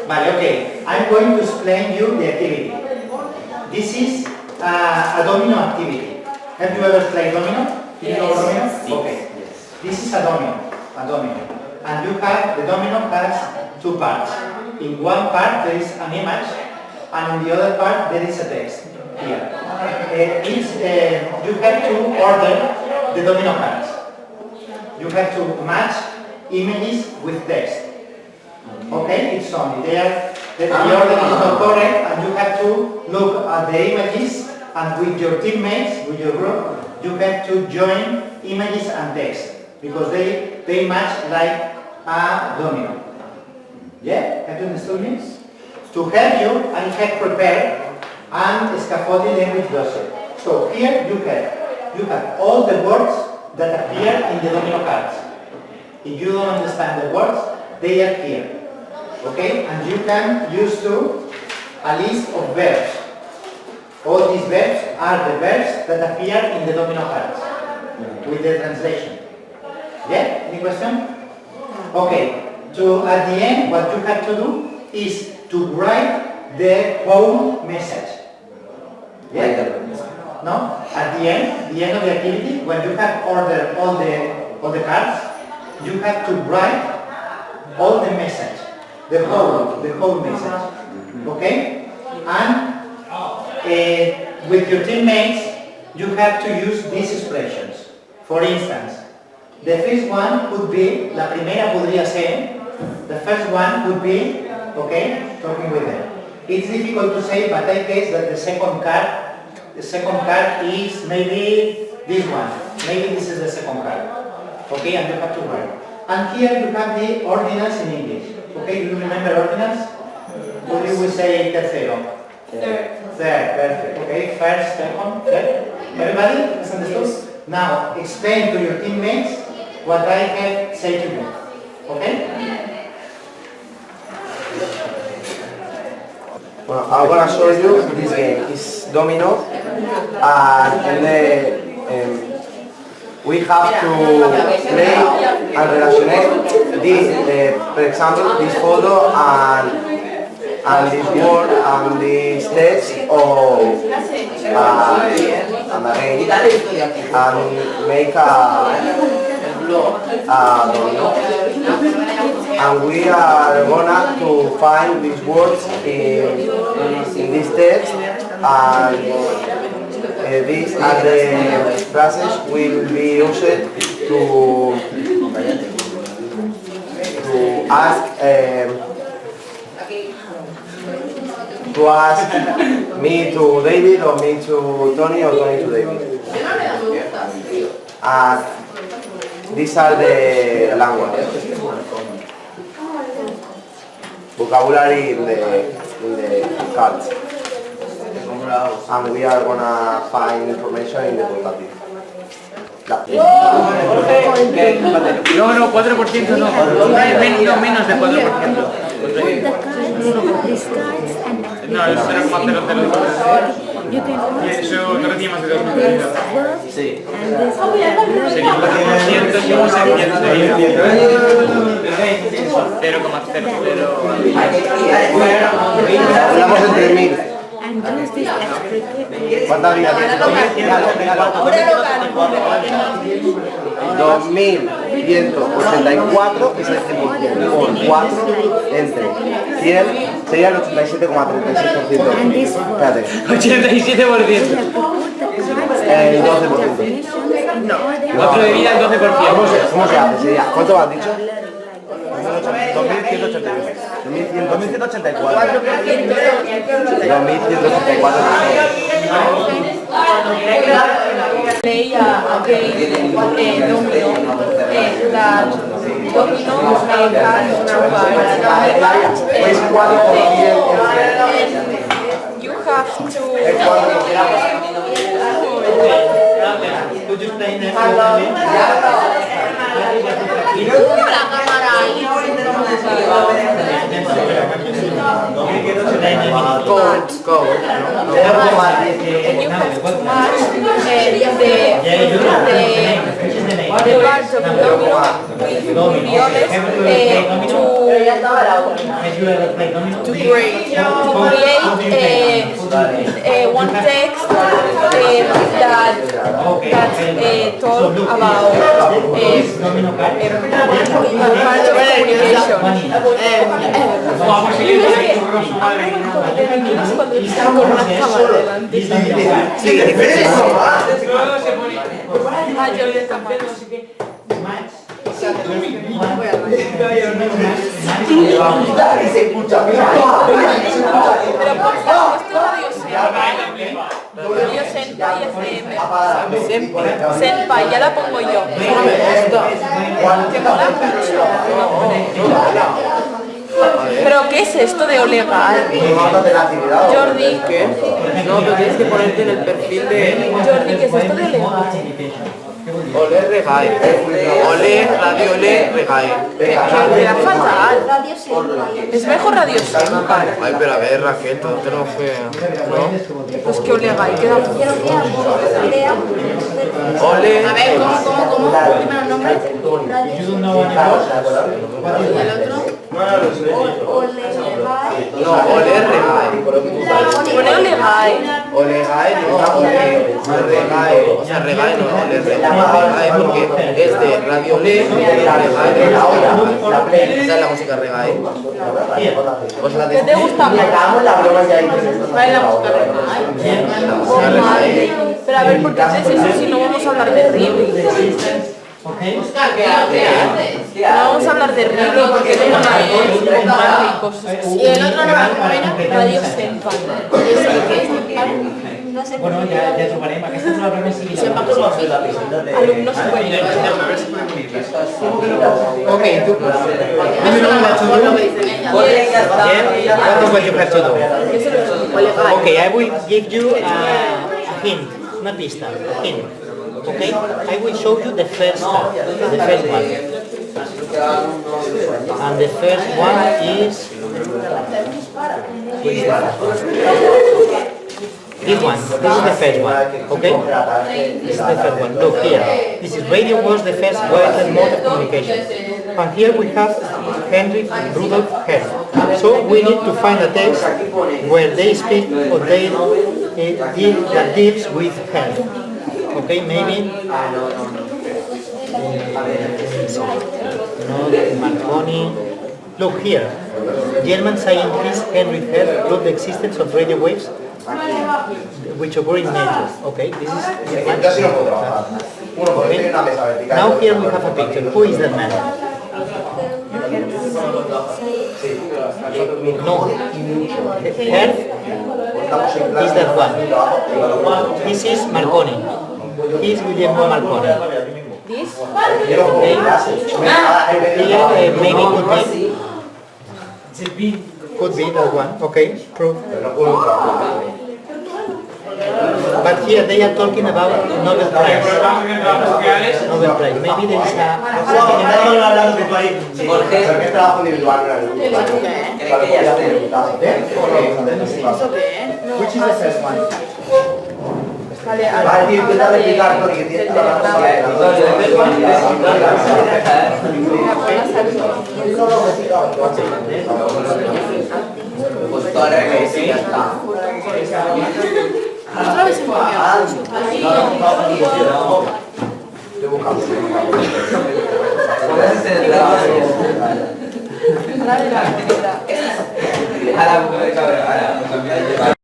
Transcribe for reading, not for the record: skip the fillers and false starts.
Vale, okay. I'm going to explain you the activity. This is a domino activity. Have you ever played domino? You know domino? Okay. This is a domino. And you have, the domino has two parts. In one part there is an image, and in the other part there is a text here. You have to order the domino cards. You have to match images with text. Okay, it's only there. The order is not correct, and you have to look at the images, and with your teammates, with your group, you have to join images and text because they match like a domino. Yeah, have you understood me? To help you, I have prepared an scaffolding language dossier. So here you have all the words that appear in the domino cards. If you don't understand the words, they are here. Okay, and you can use a list of verbs. All these verbs are the verbs that appear in the domino cards with the translation. Yeah, any question? Okay, at the end what you have to do is to write the whole message. Yeah? No? At the end of the activity, when you have ordered all the cards, you have to write all the message. The whole message, okay? And with your teammates, you have to use these expressions. For instance, the first one would be, la primera podría ser, the first one would be, okay, talking with them. It's difficult to say, but I guess that the second card is maybe this one. Maybe this is the second card. Okay, and you have to write. And here you have the ordinals in English. Okay, do you remember ordinals? What do we say tercero? Third, perfect. Okay, first, second, third. Everybody has understood? Now, explain to your teammates what I have said to you. Okay? Well, I'm gonna show you this game. It's domino, and then we have to play and relationate this, for example, this photo and this word and this text and again and make a domino. And we are gonna to find these words in this text, and these are the phrases will be used to ask me to David, or me to Tony, or Tony to David. These are the language. Vocabulary in the cards. And we are gonna find information in the vocative. No, 4% no. Menos de 4%. No, es 0,000. Eso no tiene más de 2 minutos. Sí. Sería un 4% y un 0,00. Hablamos entre 1000. ¿Cuántas vidas tienes? 2184 es el 100%. Por 4 entre 100 sería el 87,36%. Espérate. 87%. El 12%. No. 4 de vida, el 12%. ¿Cómo se hace? Sería, ¿cuánto me has dicho? 2184. 2184. Play a game domino that domino you have to Could you explain that? Go. and you have to match the parts of the domino with violas to create one text that talk about parts of communication. Vamos a seguir con el curso, madre mía. Cuando está con una cámara delante. Ah, yo le tapo. Pero por favor, esto Radio Senpai FM. Senpai, ya la pongo yo. Que mola mucho. ¿Pero qué es esto de Olegal? Jordi, ¿qué? No, pero tienes que ponerte en el perfil de Jordi, ¿qué es esto de Olegal? Ole Regae. Ole, Radio Ole Regae. Queda fatal. Es mejor Radio Senpai. Ay, pero a ver, Raquel, todo te lo fue. ¿No? Pues que Olegal queda fatal. Ole. A ver, ¿cómo? Dime los nombres. ¿Y el otro? No, Ole Regae. Pone Olegal. Olegae, no, Regae. O sea, Regae no, Ole Regae, porque es de Radio Ole, Regae. Esa es la música Regae. Pues la ¿Qué te gusta más? ¿Cuál es la música Regae? Pero a ver, ¿por qué haces eso si no vamos a hablar de Ripley? ¿Qué haces? No vamos a hablar de Ripley porque es una y cosas así. ¿Y el otro nombre cómo era? Radio Senpai. No sé. Bueno, ya trobarem. Aquesta és una broma civil. Alumnos buenos. Ok, tu. What you have to do? Okay, I will give you a hint, una pista, a hint. Okay, I will show you the first one, and the first one is this one. This is the first one. Okay, this is the first one. Look here. This is radio was the first wireless mode of communication, and here we have Heinrich Rudolf Hertz. So we need to find a text where they speak or they that deals with Hertz. Okay, maybe Marconi. Look here. German scientist Heinrich Hertz proved the existence of radio waves which occur in nature. Okay, this is okay. Now here we have a picture. Who is that man? No. Hertz is that one. This is Marconi. He is Guillermo Marconi. This? Okay. Here maybe could be that one. Okay, proof. But here they are talking about Nobel Prize. Nobel Prize. Maybe there is a... Which is the first one? Otra vez en